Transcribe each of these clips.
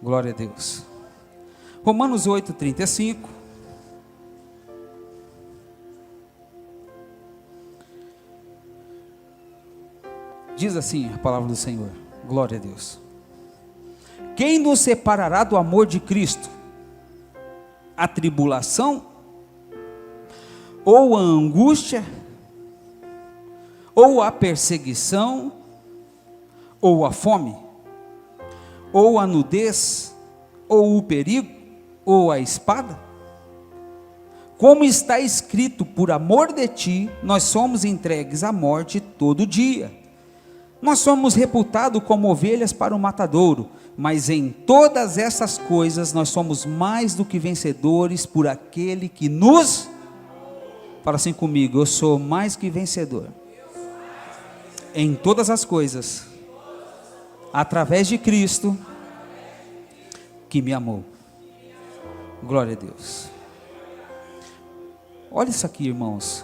Glória a Deus. Romanos 8:35. Diz assim a palavra do Senhor. Glória a Deus. Quem nos separará do amor de Cristo? A tribulação? Ou a angústia? Ou a perseguição? Ou a fome? Ou a nudez? Ou o perigo? Ou a espada? Como está escrito, por amor de ti, nós somos entregues à morte todo dia. Nós somos reputados como ovelhas para o matadouro, mas em todas essas coisas nós somos mais do que vencedores por aquele que nos... Fala assim comigo, eu sou mais que vencedor. Em todas as coisas, através de Cristo, que me amou. Glória a Deus. Olha isso aqui, irmãos.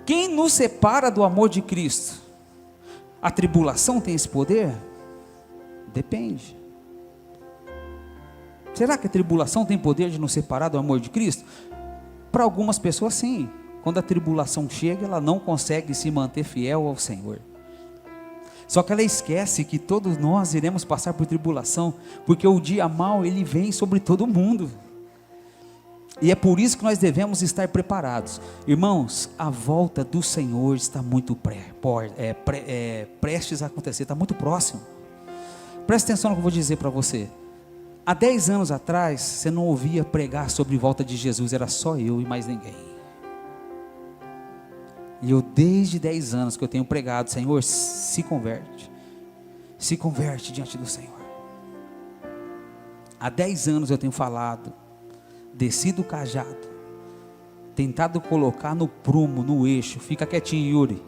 Quem nos separa do amor de Cristo? A tribulação tem esse poder? Depende. Será que a tribulação tem poder de nos separar do amor de Cristo? Para algumas pessoas sim. Quando a tribulação chega, ela não consegue se manter fiel ao Senhor. Só que ela esquece que todos nós iremos passar por tribulação, porque o dia mau ele vem sobre todo mundo. E é por isso que nós devemos estar preparados. Irmãos, a volta do Senhor está muito prestes a acontecer, está muito próximo. Presta atenção no que eu vou dizer para você. Há 10 anos atrás, você não ouvia pregar sobre a volta de Jesus, era só eu e mais ninguém. E eu desde 10 anos que eu tenho pregado, Senhor, se converte diante do Senhor. Há 10 anos eu tenho falado, descido o cajado, tentado colocar no prumo, no eixo. Fica quietinho, Yuri.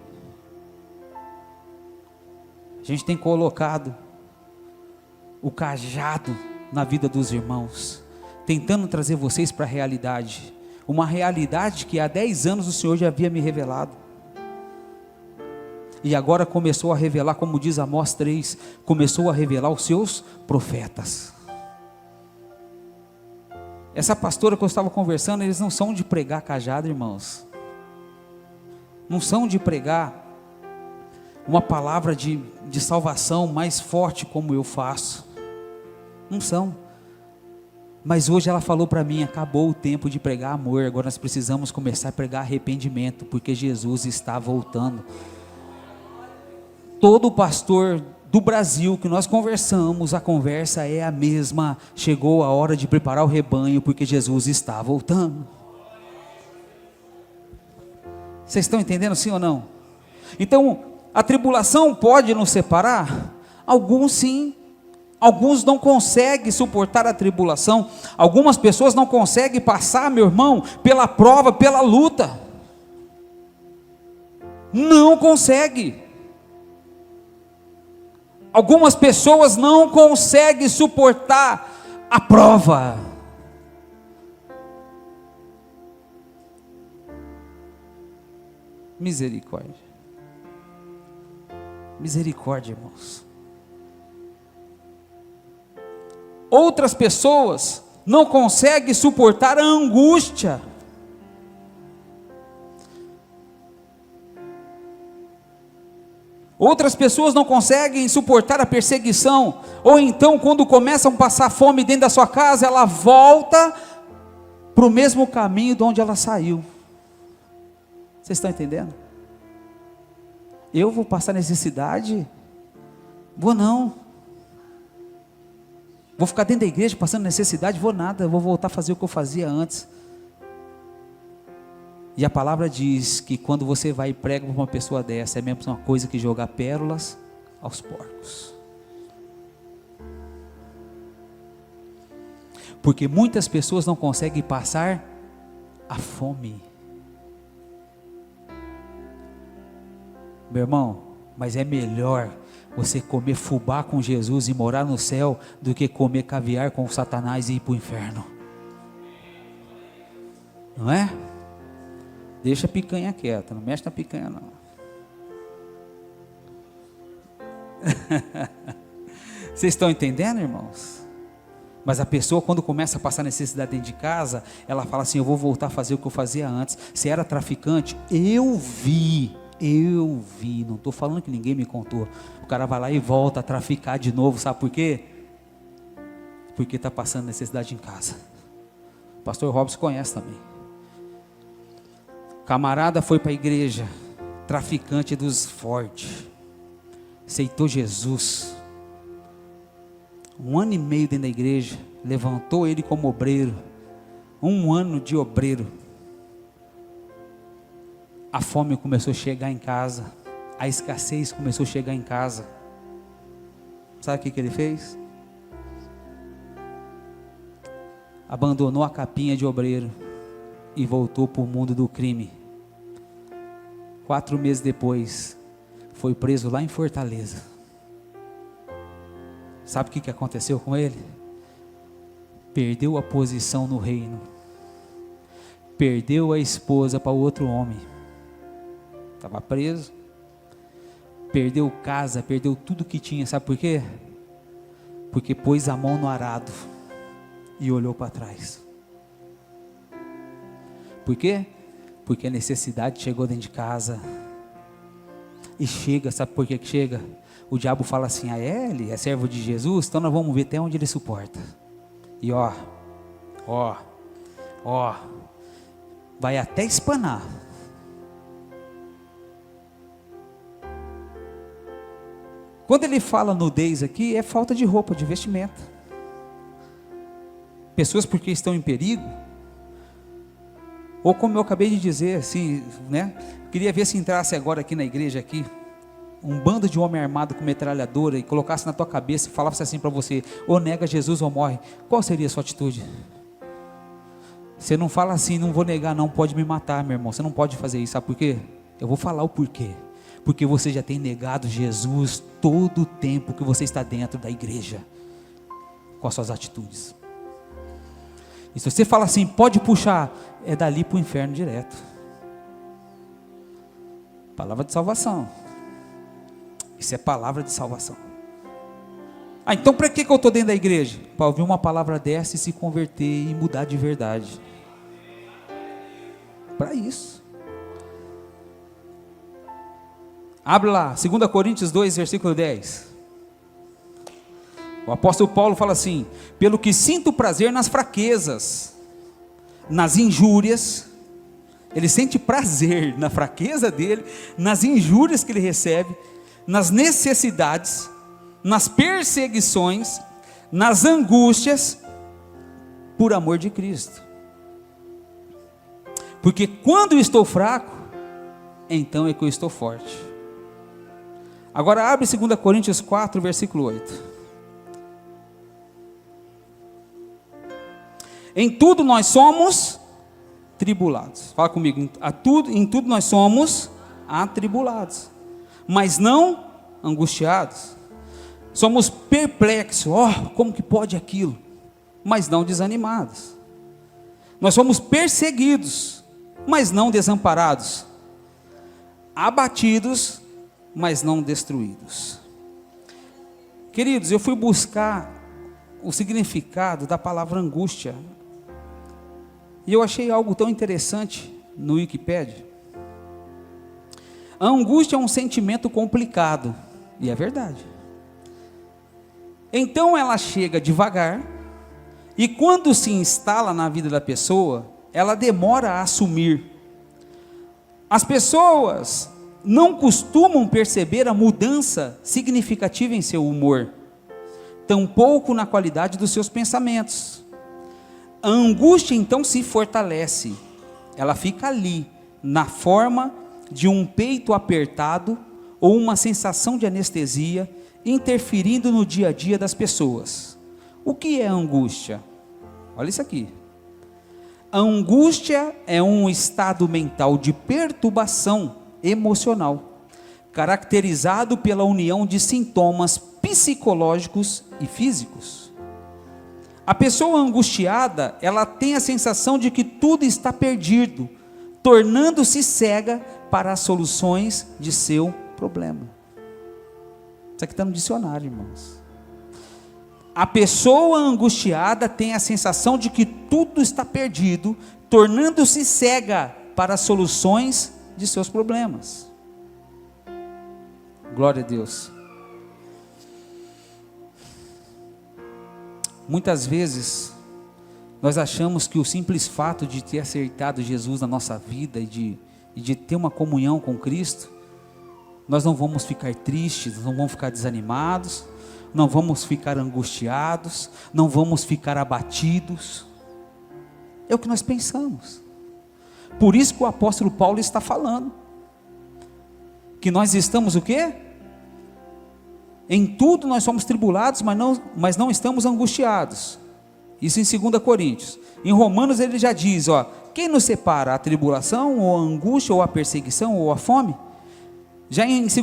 A gente tem colocado o cajado na vida dos irmãos, tentando trazer vocês para a realidade, uma realidade que há 10 anos o Senhor já havia me revelado, e agora começou a revelar, como diz Amós 3, começou a revelar os seus profetas. Essa pastora que eu estava conversando, eles não são de pregar cajado, irmãos. Não são de pregar uma palavra de salvação mais forte como eu faço. Não são. Mas hoje ela falou para mim, acabou o tempo de pregar amor, agora nós precisamos começar a pregar arrependimento, porque Jesus está voltando. Todo pastor do Brasil que nós conversamos, a conversa é a mesma. Chegou a hora de preparar o rebanho, porque Jesus está voltando. Vocês estão entendendo sim ou não? Então, a tribulação pode nos separar? Alguns sim. Alguns não conseguem suportar a tribulação. Algumas pessoas não conseguem passar, meu irmão, pela prova, pela luta. Não consegue. Algumas pessoas não conseguem suportar a prova. Misericórdia. Misericórdia, irmãos. Outras pessoas não conseguem suportar a angústia. Outras pessoas não conseguem suportar a perseguição, ou então quando começam a passar fome dentro da sua casa, ela volta para o mesmo caminho de onde ela saiu. Vocês estão entendendo? Eu vou passar necessidade? Vou não. Vou ficar dentro da igreja passando necessidade? Vou nada, eu vou voltar a fazer o que eu fazia antes. E a palavra diz que quando você vai e prega para uma pessoa dessa, é mesmo uma coisa que jogar pérolas aos porcos. Porque muitas pessoas não conseguem passar a fome. Meu irmão, mas é melhor você comer fubá com Jesus e morar no céu, do que comer caviar com Satanás e ir para o inferno. Não é? Deixa a picanha quieta, não mexe na picanha não. Vocês estão entendendo, irmãos? Mas a pessoa, quando começa a passar necessidade dentro de casa, ela fala assim: eu vou voltar a fazer o que eu fazia antes. Se era traficante, eu vi, não estou falando que ninguém me contou. O cara vai lá e volta a traficar de novo, sabe por quê? Porque está passando necessidade em casa. O pastor Robson conhece também. Camarada foi para a igreja, traficante dos fortes, aceitou Jesus, 1 ano e meio dentro da igreja, levantou ele como obreiro, 1 ano de obreiro. A fome começou a chegar em casa, a escassez começou a chegar em casa. Sabe o que ele fez? Abandonou a capinha de obreiro e voltou para o mundo do crime. 4 meses depois, foi preso lá em Fortaleza. Sabe o que aconteceu com ele? Perdeu a posição no reino, perdeu a esposa para o outro homem, estava preso, perdeu casa, perdeu tudo que tinha. Sabe por quê? Porque pôs a mão no arado e olhou para trás. Por quê? Porque a necessidade chegou dentro de casa. E chega, sabe por que chega? O diabo fala assim: ah, ele é servo de Jesus, então nós vamos ver até onde ele suporta. E vai até espanar. Quando ele fala nudez aqui, é falta de roupa, de vestimenta. Pessoas porque estão em perigo, ou como eu acabei de dizer, assim, né? Queria ver se entrasse agora aqui na igreja aqui, um bando de homem armado com metralhadora e colocasse na tua cabeça e falasse assim para você: ou nega Jesus ou morre. Qual seria a sua atitude? Você não fala assim: não vou negar não, pode me matar, meu irmão. Você não pode fazer isso, sabe por quê? Eu vou falar o porquê. Porque você já tem negado Jesus todo o tempo que você está dentro da igreja, com as suas atitudes. E se você fala assim: pode puxar, é dali para o inferno direto. Palavra de salvação. Isso é palavra de salvação. Ah, então para que eu estou dentro da igreja? Para ouvir uma palavra dessa e se converter e mudar de verdade. Para isso. Abre lá, 2 Coríntios 2, versículo 10. O apóstolo Paulo fala assim: pelo que sinto prazer nas fraquezas, nas injúrias. Ele sente prazer na fraqueza dele, nas injúrias que ele recebe, nas necessidades, nas perseguições, nas angústias, por amor de Cristo. Porque quando estou fraco, então é que eu estou forte. Agora abre 2 Coríntios 4, versículo 8. Em tudo nós somos tribulados. Fala comigo. Em tudo nós somos atribulados, mas não angustiados. Somos perplexos. Como que pode aquilo? Mas não desanimados. Nós somos perseguidos, mas não desamparados. Abatidos, mas não destruídos. Queridos, eu fui buscar o significado da palavra angústia. E eu achei algo tão interessante no Wikipédia. A angústia é um sentimento complicado, e é verdade. Então ela chega devagar, e quando se instala na vida da pessoa, ela demora a assumir. As pessoas não costumam perceber a mudança significativa em seu humor, tampouco na qualidade dos seus pensamentos. A angústia então se fortalece, ela fica ali, na forma de um peito apertado ou uma sensação de anestesia, interferindo no dia a dia das pessoas. O que é angústia? Olha isso aqui. A angústia é um estado mental de perturbação emocional, caracterizado pela união de sintomas psicológicos e físicos. A pessoa angustiada, ela tem a sensação de que tudo está perdido, tornando-se cega para as soluções de seu problema. Isso aqui está no dicionário, irmãos. A pessoa angustiada tem a sensação de que tudo está perdido, tornando-se cega para as soluções de seus problemas. Glória a Deus. Muitas vezes, nós achamos que o simples fato de ter aceitado Jesus na nossa vida e de ter uma comunhão com Cristo, nós não vamos ficar tristes, não vamos ficar desanimados, não vamos ficar angustiados, não vamos ficar abatidos. É o que nós pensamos. Por isso que o apóstolo Paulo está falando, que nós estamos o quê? Em tudo nós somos tribulados, mas não estamos angustiados. Isso em 2 Coríntios. Em Romanos ele já diz, quem nos separa? A tribulação, ou a angústia, ou a perseguição, ou a fome? Já em 2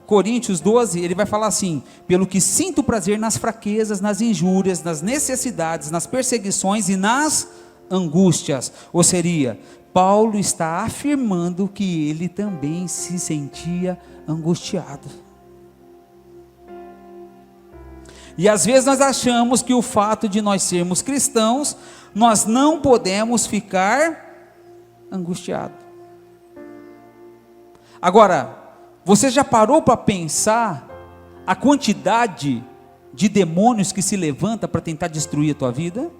Coríntios 12, ele vai falar assim: pelo que sinto prazer nas fraquezas, nas injúrias, nas necessidades, nas perseguições e nas angústias. Ou seria, Paulo está afirmando que ele também se sentia angustiado. E às vezes nós achamos que o fato de nós sermos cristãos, nós não podemos ficar angustiados. Agora, você já parou para pensar a quantidade de demônios que se levanta para tentar destruir a tua vida?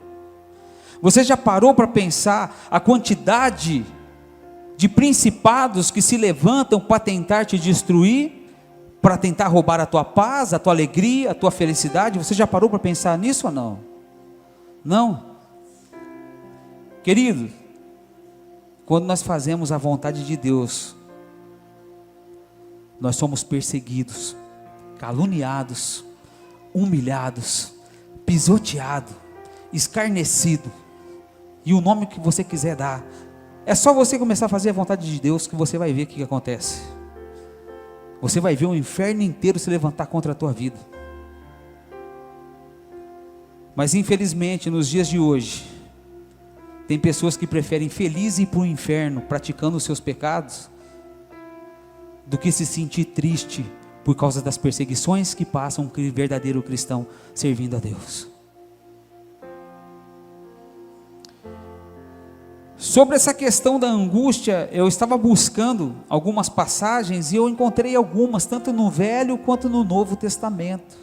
Você já parou para pensar a quantidade de principados que se levantam para tentar te destruir, para tentar roubar a tua paz, a tua alegria, a tua felicidade? Você já parou para pensar nisso ou não? Não? Querido, quando nós fazemos a vontade de Deus, nós somos perseguidos, caluniados, humilhados, pisoteados, escarnecidos, e o nome que você quiser dar. É só você começar a fazer a vontade de Deus que você vai ver o que acontece. Você vai ver o inferno inteiro se levantar contra a tua vida. Mas infelizmente nos dias de hoje, tem pessoas que preferem feliz ir para o inferno praticando os seus pecados, do que se sentir triste por causa das perseguições que passam um verdadeiro cristão servindo a Deus. Sobre essa questão da angústia, eu estava buscando algumas passagens e eu encontrei algumas, tanto no Velho quanto no Novo Testamento.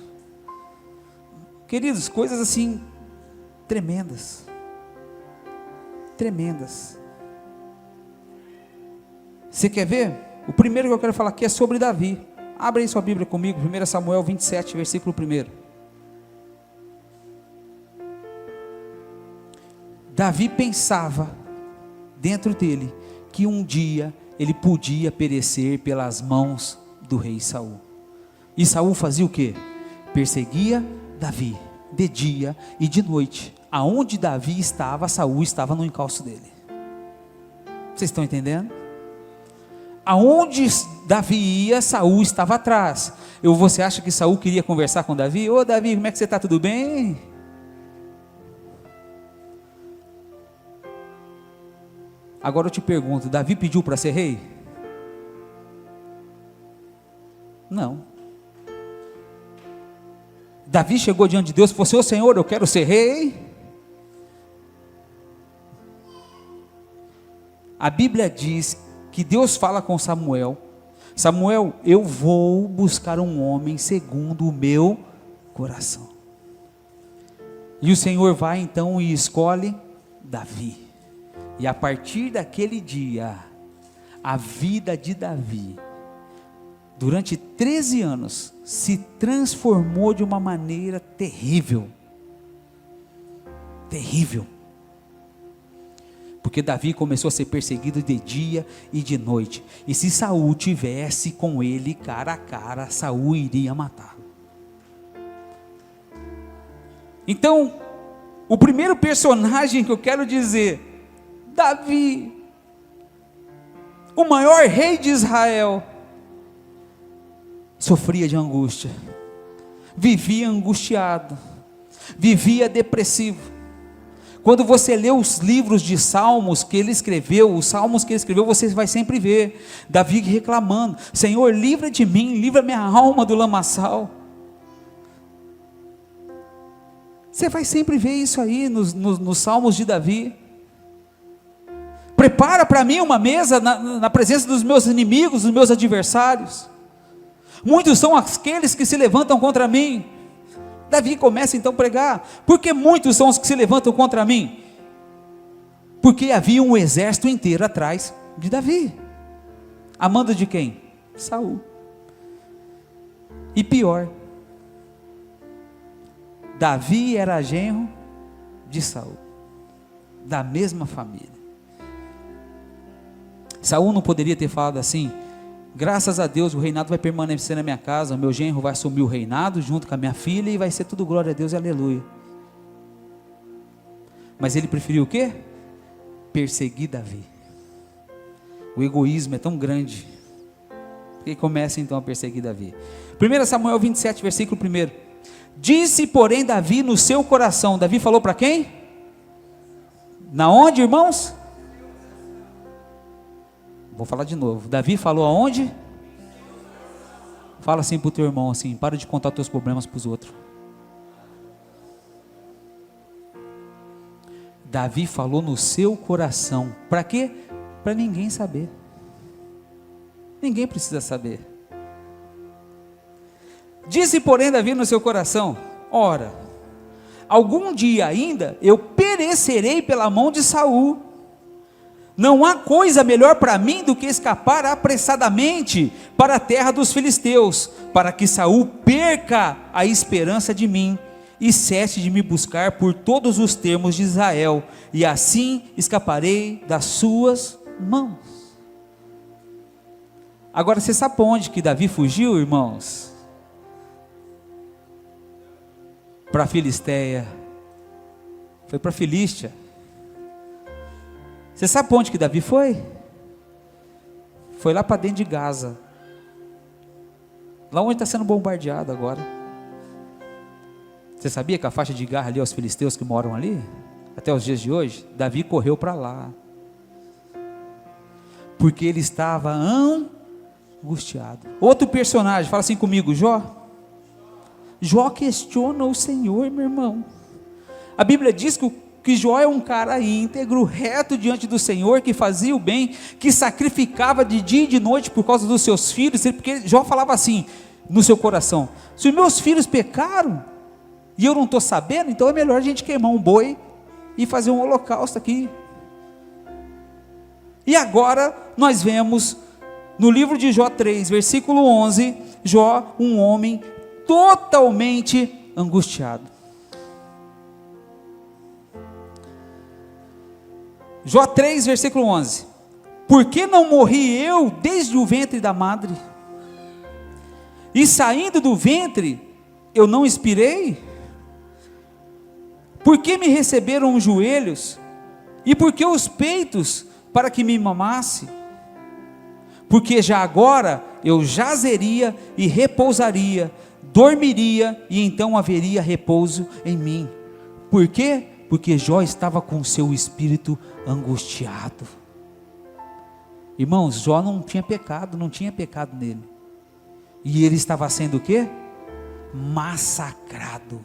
Queridos, coisas assim, tremendas. Tremendas. Você quer ver? O primeiro que eu quero falar aqui é sobre Davi. Abre aí sua Bíblia comigo, 1 Samuel 27, versículo 1. Davi pensava dentro dele que um dia ele podia perecer pelas mãos do rei Saul. E Saul fazia o quê? Perseguia Davi de dia e de noite. Aonde Davi estava, Saul estava no encalço dele. Vocês estão entendendo? Aonde Davi ia, Saul estava atrás. Você acha que Saul queria conversar com Davi? Ô Davi, como é que você está? Tudo bem? Agora eu te pergunto, Davi pediu para ser rei? Não. Davi chegou diante de Deus e falou assim: ô Senhor, eu quero ser rei. A Bíblia diz que Deus fala com Samuel: Samuel, eu vou buscar um homem segundo o meu coração. E o Senhor vai então e escolhe Davi. E a partir daquele dia, a vida de Davi, durante 13 anos, se transformou de uma maneira terrível. Terrível. Porque Davi começou a ser perseguido de dia e de noite. E se Saul tivesse com ele cara a cara, Saul iria matar. Então, o primeiro personagem que eu quero dizer, Davi, o maior rei de Israel, sofria de angústia, vivia angustiado, vivia depressivo. Quando você lê os livros de Salmos que ele escreveu, os Salmos que ele escreveu, você vai sempre ver Davi reclamando: Senhor, livra de mim, livra minha alma do lamaçal. Você vai sempre ver isso aí nos salmos de Davi. Prepara para mim uma mesa na presença dos meus inimigos, dos meus adversários. Muitos são aqueles que se levantam contra mim. Davi começa então a pregar. Por que muitos são os que se levantam contra mim? Porque havia um exército inteiro atrás de Davi. A mando de quem? Saul. E pior, Davi era genro de Saul, da mesma família. Saul não poderia ter falado assim: graças a Deus o reinado vai permanecer na minha casa, o meu genro vai assumir o reinado junto com a minha filha e vai ser tudo glória a Deus e aleluia. Mas ele preferiu o quê? Perseguir Davi. O egoísmo é tão grande que começa então a perseguir Davi. 1 Samuel 27, versículo 1. Disse, porém, Davi no seu coração. Davi falou para quem? Na onde, irmãos? Vou falar de novo. Davi falou aonde? Fala assim para o teu irmão assim: para de contar teus problemas para os outros. Davi falou no seu coração. Para quê? Para ninguém saber. Ninguém precisa saber. Disse, porém, Davi no seu coração: ora, algum dia ainda eu perecerei pela mão de Saul. Não há coisa melhor para mim do que escapar apressadamente para a terra dos filisteus, para que Saul perca a esperança de mim e cesse de me buscar por todos os termos de Israel, e assim escaparei das suas mãos. Agora você sabe para onde que Davi fugiu, irmãos? Para a Filisteia. Foi para a Filístia. Você sabe para onde que Davi foi? Foi lá para dentro de Gaza. Lá onde está sendo bombardeado agora. Você sabia que a faixa de Gaza ali aos filisteus que moram ali? Até os dias de hoje? Davi correu para lá. Porque ele estava angustiado. Outro personagem, fala assim comigo, Jó. Jó questiona o Senhor, meu irmão. A Bíblia diz que Jó é um cara íntegro, reto diante do Senhor, que fazia o bem, que sacrificava de dia e de noite por causa dos seus filhos, porque Jó falava assim no seu coração: se os meus filhos pecaram e eu não estou sabendo, então é melhor a gente queimar um boi e fazer um holocausto aqui. E agora nós vemos no livro de Jó 3, versículo 11, Jó, um homem totalmente angustiado. Jó 3, versículo 11. Por que não morri eu desde o ventre da madre? E saindo do ventre, eu não expirei? Por que me receberam os joelhos? E por que os peitos para que me mamasse? Porque já agora eu jazeria e repousaria, dormiria e então haveria repouso em mim. Por quê? Porque Jó estava com seu espírito angustiado. Irmãos, Jó não tinha pecado nele. E ele estava sendo o quê? Massacrado.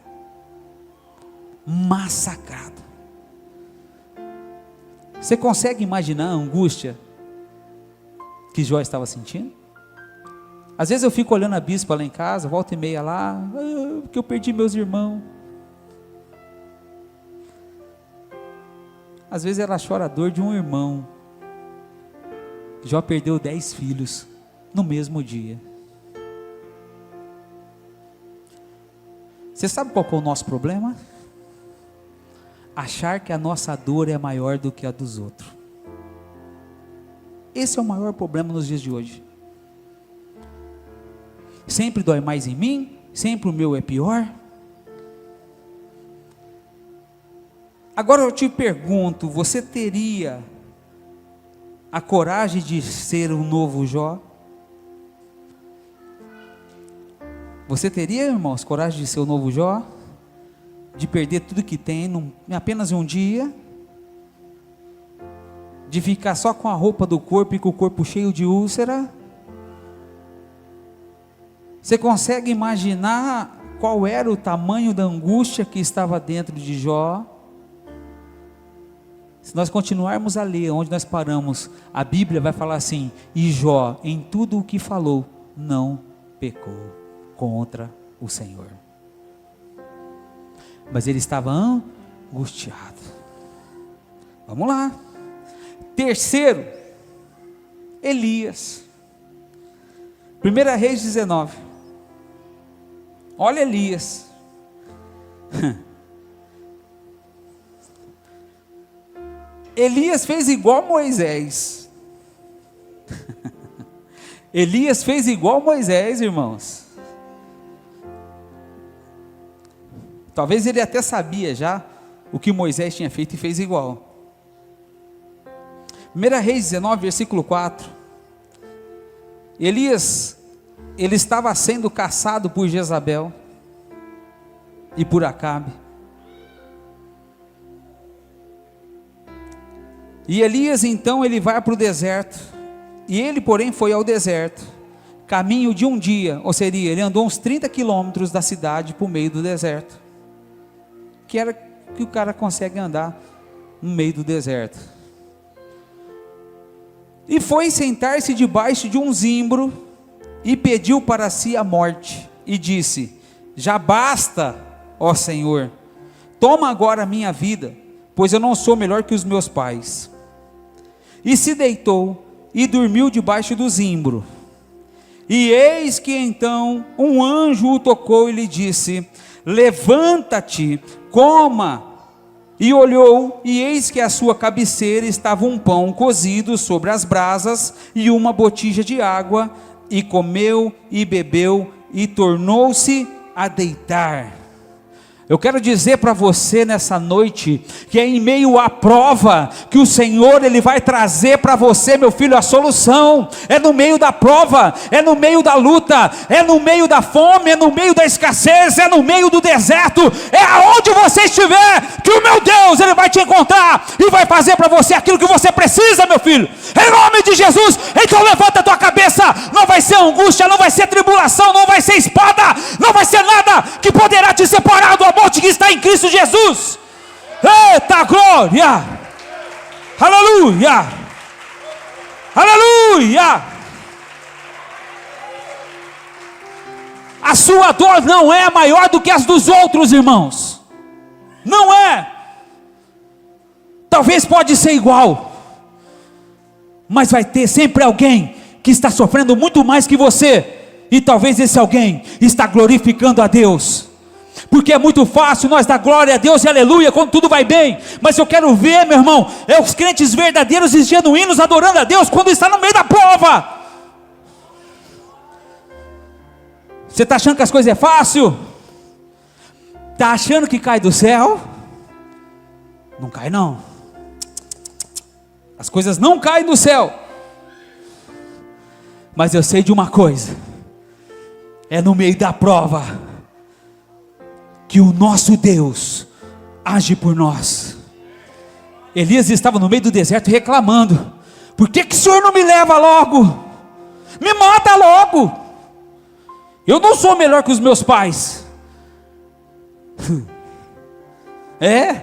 Você consegue imaginar a angústia que Jó estava sentindo? Às vezes eu fico olhando a bispa lá em casa, volta e meia lá, porque eu perdi meus irmãos. Às vezes ela chora a dor de um irmão. Jó perdeu 10 filhos no mesmo dia. Você sabe qual que é o nosso problema? Achar que a nossa dor é maior do que a dos outros. Esse é o maior problema nos dias de hoje. Sempre dói mais em mim, sempre o meu é pior. Agora eu te pergunto, você teria a coragem de ser um novo Jó? Você teria, irmãos, coragem de ser o novo Jó? De perder tudo que tem em apenas um dia? De ficar só com a roupa do corpo e com o corpo cheio de úlcera? Você consegue imaginar qual era o tamanho da angústia que estava dentro de Jó. Se nós continuarmos a ler onde nós paramos, a Bíblia vai falar assim: e Jó, em tudo o que falou, não pecou contra o Senhor. Mas ele estava angustiado. Vamos lá. Terceiro, Elias. 1 Reis 19. Olha Elias. Elias fez igual Moisés. Elias fez igual Moisés, irmãos. Talvez ele até sabia já o que Moisés tinha feito e fez igual. 1 Reis 19, versículo 4. Elias, ele estava sendo caçado por Jezabel e por Acabe. E Elias então ele vai para o deserto, e ele porém foi ao deserto, caminho de um dia, ou seria, ele andou uns 30 quilômetros da cidade para o meio do deserto, que era que o cara consegue andar no meio do deserto, e foi sentar-se debaixo de um zimbro, e pediu para si a morte, e disse: já basta, ó Senhor, toma agora a minha vida, pois eu não sou melhor que os meus pais. E se deitou e dormiu debaixo do zimbro. E eis que então um anjo o tocou e lhe disse: levanta-te, coma. E olhou, e eis que à sua cabeceira estava um pão cozido sobre as brasas e uma botija de água, e comeu e bebeu e tornou-se a deitar. Eu quero dizer para você nessa noite, que é em meio à prova, que o Senhor Ele vai trazer para você, meu filho, a solução. É no meio da prova, é no meio da luta, é no meio da fome, é no meio da escassez, é no meio do deserto, é aonde você estiver, que o meu Deus, Ele vai te encontrar, e vai fazer para você aquilo que você precisa, meu filho, em nome de Jesus. Então levanta a tua cabeça, não vai ser angústia, não vai ser tribulação, não vai ser espada, não vai ser nada que poderá te separar do amor que está em Cristo Jesus. Eita glória, aleluia, aleluia. A sua dor não é maior do que as dos outros, irmãos, não é. Talvez pode ser igual, mas vai ter sempre alguém que está sofrendo muito mais que você, e talvez esse alguém está glorificando a Deus. Porque é muito fácil nós dar glória a Deus e aleluia quando tudo vai bem, mas eu quero ver, meu irmão, os crentes verdadeiros e genuínos adorando a Deus quando está no meio da prova. Você está achando que as coisas é fácil? Está achando que cai do céu? Não cai não. As coisas não caem do céu. Mas eu sei de uma coisa, é no meio da prova que o nosso Deus age por nós. Elias estava no meio do deserto reclamando: por que o Senhor não me leva logo? Me mata logo. Eu não sou melhor que os meus pais. É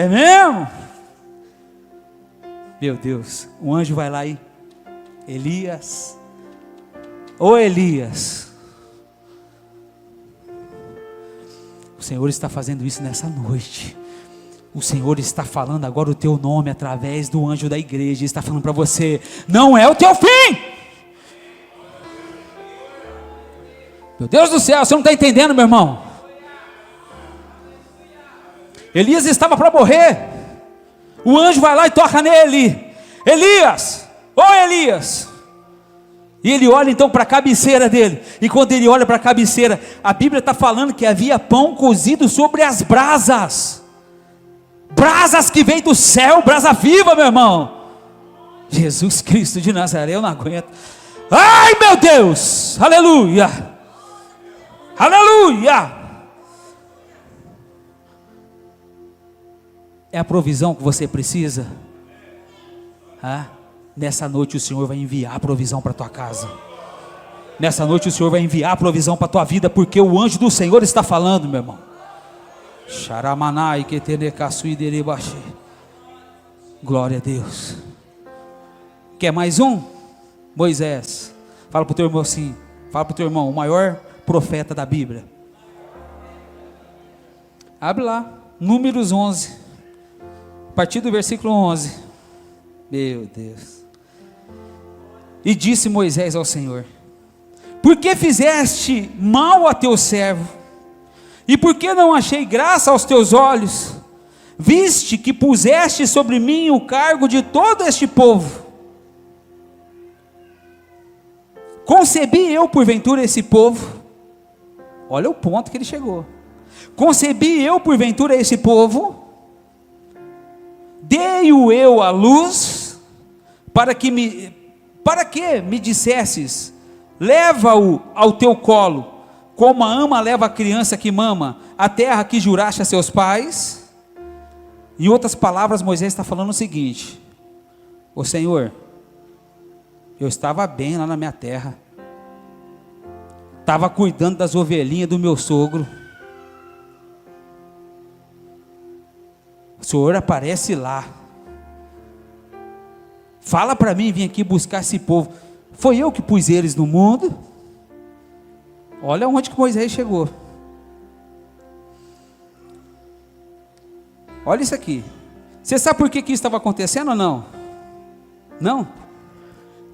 mesmo? Meu Deus, um anjo vai lá e: Elias, ô Elias, o Senhor está fazendo isso nessa noite. O Senhor está falando agora o teu nome através do anjo da igreja. Está falando para você: não é o teu fim. Meu Deus do céu, você não está entendendo, meu irmão. Elias estava para morrer. O anjo vai lá e toca nele: Elias, ô Elias. E ele olha então para a cabeceira dele, e quando ele olha para a cabeceira, a Bíblia está falando que havia pão cozido sobre as brasas, brasas que vem do céu, brasa viva, meu irmão. Jesus Cristo de Nazaré, eu não aguento. Ai meu Deus, aleluia, aleluia. É a provisão que você precisa? Nessa noite o Senhor vai enviar a provisão para a tua casa. Nessa noite o Senhor vai enviar a provisão para a tua vida, porque o anjo do Senhor está falando, meu irmão. Glória a Deus. Quer mais um? Moisés. Fala para o teu irmão assim. Fala para o teu irmão, o maior profeta da Bíblia. Abre lá, Números 11. A partir do versículo 11. Meu Deus. E disse Moisés ao Senhor: por que fizeste mal a teu servo? E por que não achei graça aos teus olhos? Viste que puseste sobre mim o cargo de todo este povo. Concebi eu porventura esse povo? Olha o ponto que ele chegou. Concebi eu porventura esse povo? Dei-o eu à luz, para que me dissesses: leva-o ao teu colo, como a ama leva a criança que mama, a terra que juraste a seus pais? Em outras palavras, Moisés está falando o seguinte: ô Senhor, eu estava bem lá na minha terra, estava cuidando das ovelhinhas do meu sogro. O Senhor aparece lá, fala para mim vir aqui buscar esse povo. Foi eu que pus eles no mundo. Olha onde que Moisés chegou. Olha isso aqui. Você sabe por que isso estava acontecendo ou não? Não?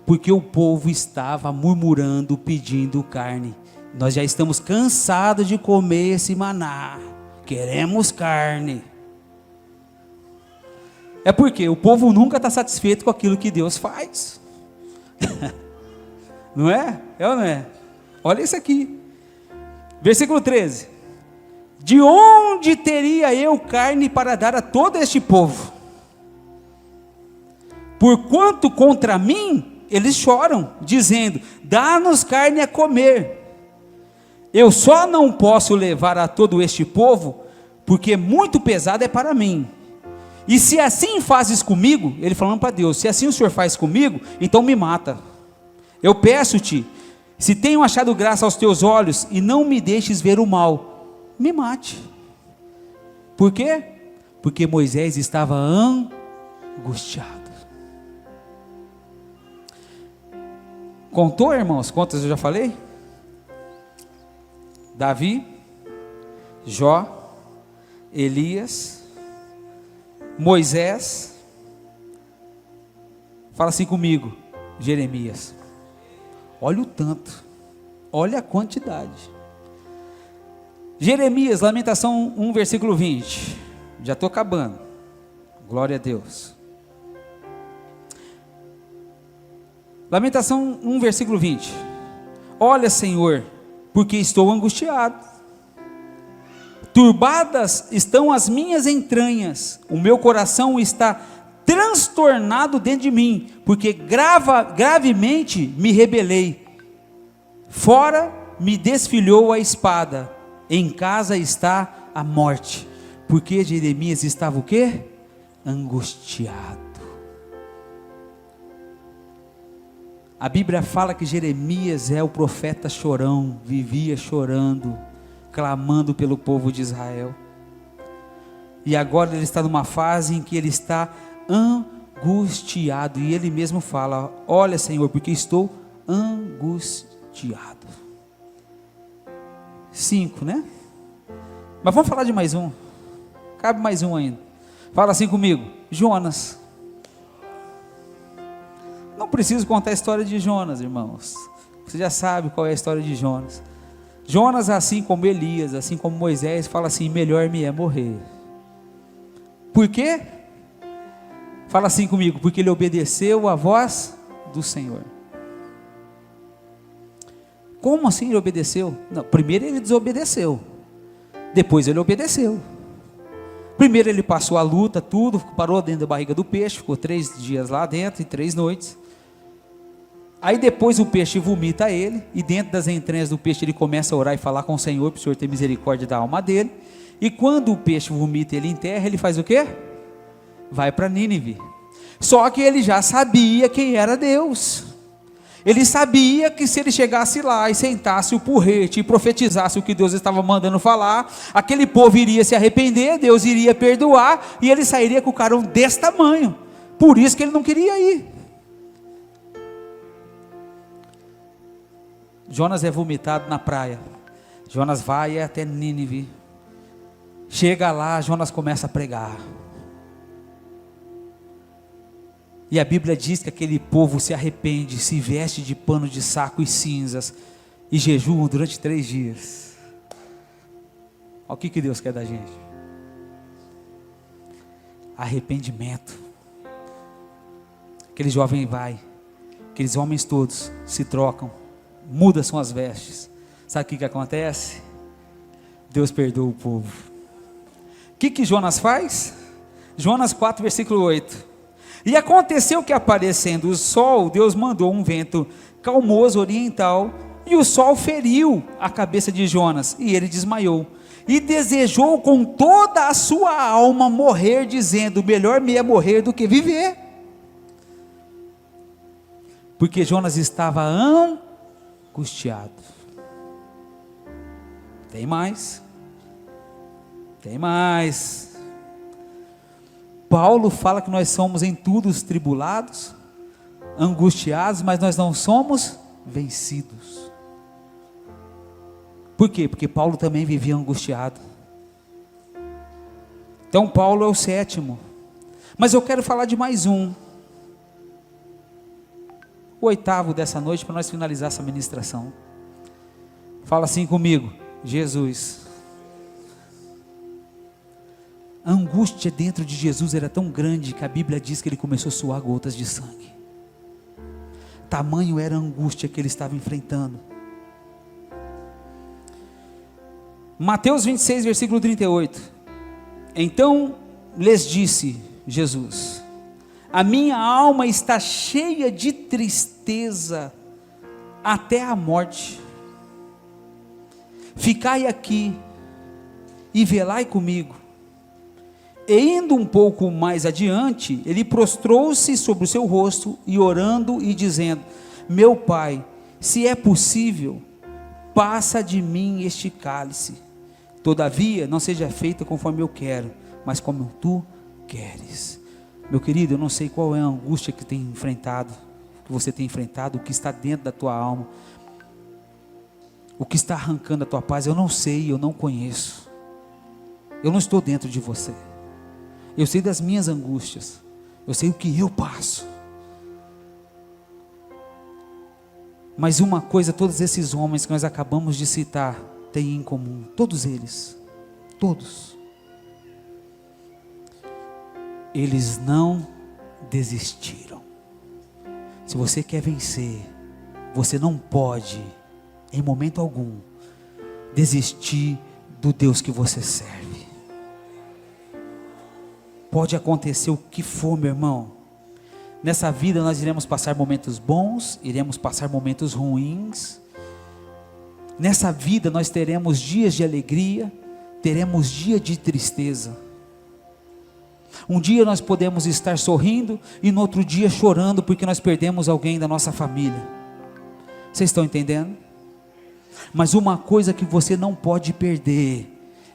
Porque o povo estava murmurando, pedindo carne. Nós já estamos cansados de comer esse maná. Queremos carne. É porque o povo nunca está satisfeito com aquilo que Deus faz. Não é? É ou não é? Olha isso aqui. Versículo 13. De onde teria eu carne para dar a todo este povo? Porquanto contra mim eles choram, dizendo: dá-nos carne a comer. Eu só não posso levar a todo este povo, porque muito pesado é para mim. E se assim fazes comigo, ele falando para Deus, se assim o Senhor faz comigo, então me mata. Eu peço-te, se tenho achado graça aos teus olhos, e não me deixes ver o mal, me mate. Por quê? Porque Moisés estava angustiado. Contou, irmãos, quantas eu já falei? Davi, Jó, Elias, Moisés, fala assim comigo, Jeremias. Olha o tanto, olha a quantidade. Jeremias, Lamentação 1, versículo 20. Já estou acabando. Glória a Deus. Lamentação 1, versículo 20. Olha, Senhor, porque estou angustiado. Turbadas estão as minhas entranhas, o meu coração está transtornado dentro de mim, porque gravemente me rebelei. Fora me desfilhou a espada, em casa está a morte. Porque Jeremias estava o quê? Angustiado. A Bíblia fala que Jeremias é o profeta chorão, vivia chorando, clamando pelo povo de Israel. E agora ele está numa fase em que ele está angustiado, e ele mesmo fala: olha, Senhor, porque estou angustiado. 5, né? Mas vamos falar de mais um. Cabe mais um ainda. Fala assim comigo: Jonas. Não preciso contar a história de Jonas, irmãos. Você já sabe qual é a história de Jonas. Jonas, assim como Elias, assim como Moisés, fala assim: melhor me é morrer. Por quê? Fala assim comigo: porque ele obedeceu a voz do Senhor. Como assim ele obedeceu? Não, primeiro ele desobedeceu, depois ele obedeceu. Primeiro ele passou a luta, tudo, parou dentro da barriga do peixe, ficou 3 dias lá dentro e 3 noites. Aí depois o peixe vomita ele, e dentro das entranhas do peixe ele começa a orar e falar com o Senhor, para o Senhor ter misericórdia da alma dele. E quando o peixe vomita ele em terra, ele faz o quê? Vai para Nínive. Só que ele já sabia quem era Deus. Ele sabia que se ele chegasse lá e sentasse o porrete e profetizasse o que Deus estava mandando falar, aquele povo iria se arrepender, Deus iria perdoar e ele sairia com o carão desse tamanho. Por isso que ele não queria ir. Jonas é vomitado na praia. Jonas vai até Nínive. Chega lá, Jonas começa a pregar. E a Bíblia diz que aquele povo se arrepende, se veste de pano de saco e cinzas, e jejuam durante 3 dias. Olha o que Deus quer da gente. Arrependimento. Aquele jovem vai, aqueles homens todos se trocam, mudam suas vestes. Sabe o que acontece? Deus perdoa o povo. O que Jonas faz? Jonas 4, versículo 8. E aconteceu que, aparecendo o sol, Deus mandou um vento calmoso oriental, e o sol feriu a cabeça de Jonas, e ele desmaiou, e desejou com toda a sua alma morrer, dizendo: melhor me é morrer do que viver, porque Jonas estava angustiado. Tem mais. Paulo fala que nós somos em tudo tribulados, angustiados, mas nós não somos vencidos. Por quê? Porque Paulo também vivia angustiado. Então Paulo é o 7º. Mas eu quero falar de mais um. O 8º dessa noite, para nós finalizar essa ministração. Fala assim comigo: Jesus. A angústia dentro de Jesus era tão grande que a Bíblia diz que ele começou a suar gotas de sangue. Tamanho era a angústia que ele estava enfrentando. Mateus 26, versículo 38. Então lhes disse Jesus: a minha alma está cheia de tristeza até a morte. Ficai aqui e velai comigo. E indo um pouco mais adiante, ele prostrou-se sobre o seu rosto, e orando e dizendo: meu Pai, se é possível, passa de mim este cálice, todavia não seja feita conforme eu quero, mas como tu queres. Meu querido, eu não sei qual é a angústia que tem enfrentado, que você tem enfrentado, o que está dentro da tua alma, o que está arrancando a tua paz. Eu não sei, eu não conheço, eu não estou dentro de você. Eu sei das minhas angústias, eu sei o que eu passo. Mas uma coisa todos esses homens que nós acabamos de citar têm em comum, todos eles, todos, eles não desistiram. Se você quer vencer, você não pode, em momento algum, desistir do Deus que você serve. Pode acontecer o que for, meu irmão. Nessa vida nós iremos passar momentos bons, iremos passar momentos ruins. Nessa vida nós teremos dias de alegria, teremos dias de tristeza. Um dia nós podemos estar sorrindo e no outro dia chorando porque nós perdemos alguém da nossa família. Vocês estão entendendo? Mas uma coisa que você não pode perder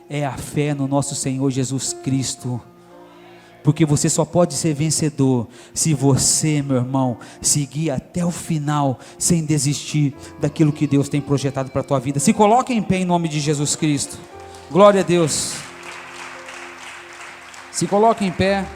é a fé no nosso Senhor Jesus Cristo. Porque você só pode ser vencedor se você, meu irmão, seguir até o final, sem desistir daquilo que Deus tem projetado para a tua vida. Se coloque em pé em nome de Jesus Cristo. Glória a Deus. Se coloque em pé.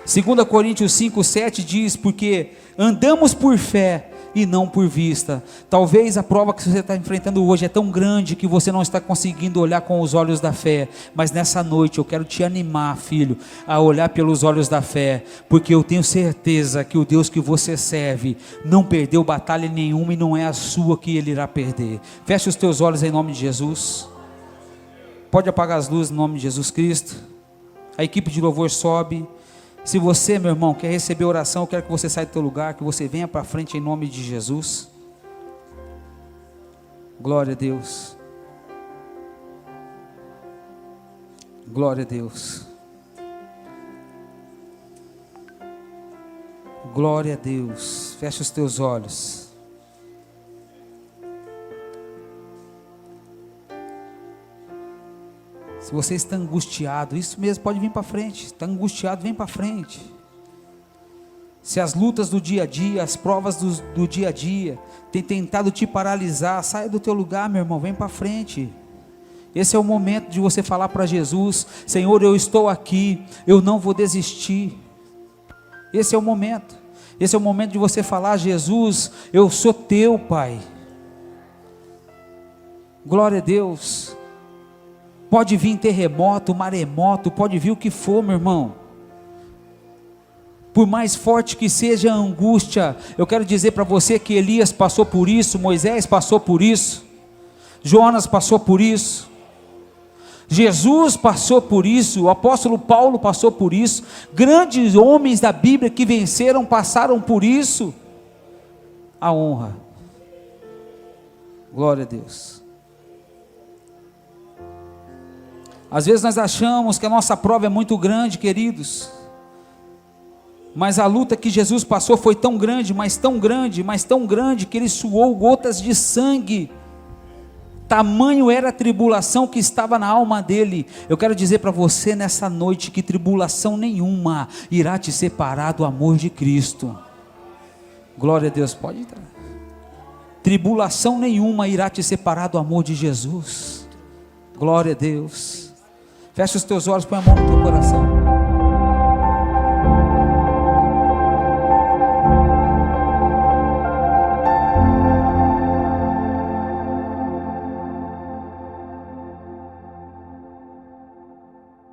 2 Coríntios 5:7 diz: porque andamos por fé e não por vista. Talvez a prova que você está enfrentando hoje é tão grande que você não está conseguindo olhar com os olhos da fé, mas nessa noite eu quero te animar, filho, a olhar pelos olhos da fé, porque eu tenho certeza que o Deus que você serve não perdeu batalha nenhuma e não é a sua que ele irá perder. Feche os teus olhos em nome de Jesus. Pode apagar as luzes em nome de Jesus Cristo. A equipe de louvor sobe. Se você, meu irmão, quer receber oração, eu quero que você saia do teu lugar, que você venha para frente em nome de Jesus. Glória a Deus. Glória a Deus. Glória a Deus. Fecha os teus olhos. Se você está angustiado, isso mesmo, pode vir para frente. Está angustiado, vem para frente. Se as lutas do dia a dia, as provas do dia a dia têm tentado te paralisar, saia do teu lugar, meu irmão, vem para frente. Esse é o momento de você falar para Jesus: Senhor, eu estou aqui, eu não vou desistir. Esse é o momento. Esse é o momento de você falar: Jesus, eu sou teu, Pai. Glória a Deus. Pode vir terremoto, maremoto, pode vir o que for, meu irmão. Por mais forte que seja a angústia, eu quero dizer para você que Elias passou por isso, Moisés passou por isso, Jonas passou por isso, Jesus passou por isso, o apóstolo Paulo passou por isso, grandes homens da Bíblia que venceram passaram por isso. A honra. Glória a Deus. Às vezes nós achamos que a nossa prova é muito grande, queridos, mas a luta que Jesus passou foi tão grande, mas tão grande, mas tão grande, que ele suou gotas de sangue. Tamanho era a tribulação que estava na alma dele. Eu quero dizer para você nessa noite que tribulação nenhuma irá te separar do amor de Cristo. Glória a Deus, pode entrar. Tribulação nenhuma irá te separar do amor de Jesus. Glória a Deus. Fecha os teus olhos, põe a mão no teu coração.